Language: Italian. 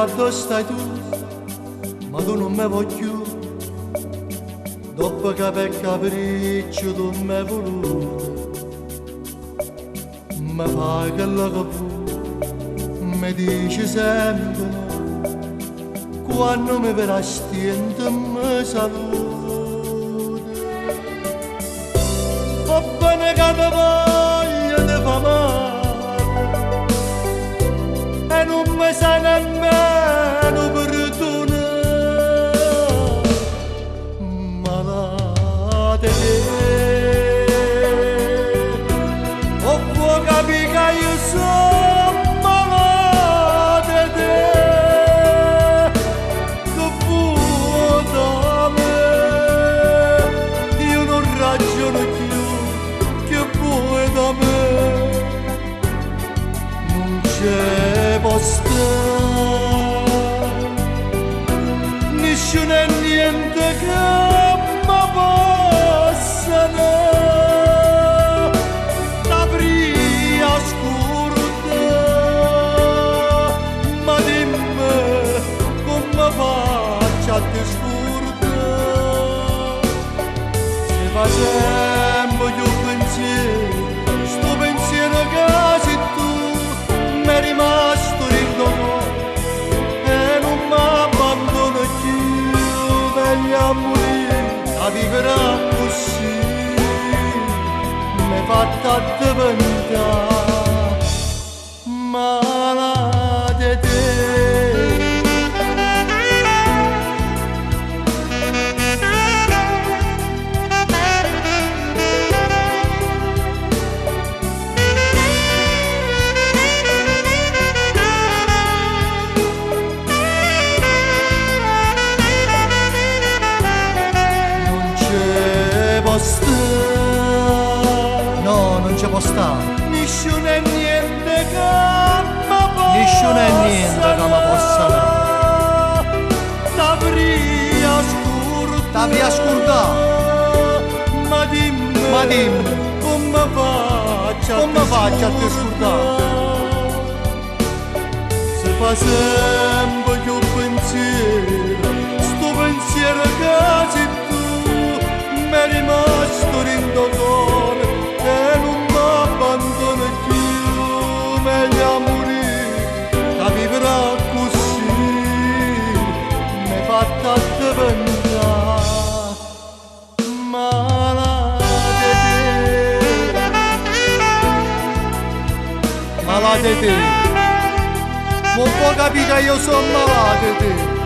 dove stai tu, ma tu non mi vuoi più. Dopo che per capriccio tu mi hai voluto, mi fai quello che vuoi, mi dici sempre no, quando mi verasti e non mi saluti. Va bene che ti voglio di fa male, e non mi sai nemmeno perdonare. Malate te, o può capire che io sono malate te, che vuoi da me, io non ragiono più, che vuoi da me, non c'è posto, nessuno e niente che ti scorda, se fa sempre più pensiero, sto pensiero che sei tu, mi è rimasto rindono e non mi abbandono più, meglio a morire, a vivere così, mi fatta diventare malate te. No, non ci può stare. Nessuno e niente che mi possa dare. T'avrei scordare. Ma dimmi, come faccio a te scordare? Se fa sempre più pensiero, sto pensiero che sei tu, mi è rimasto rindono e non mi abbandono più, meglio a morire, a vivere così, mi è fatta diventare malate te, non può capire che io sono malate te.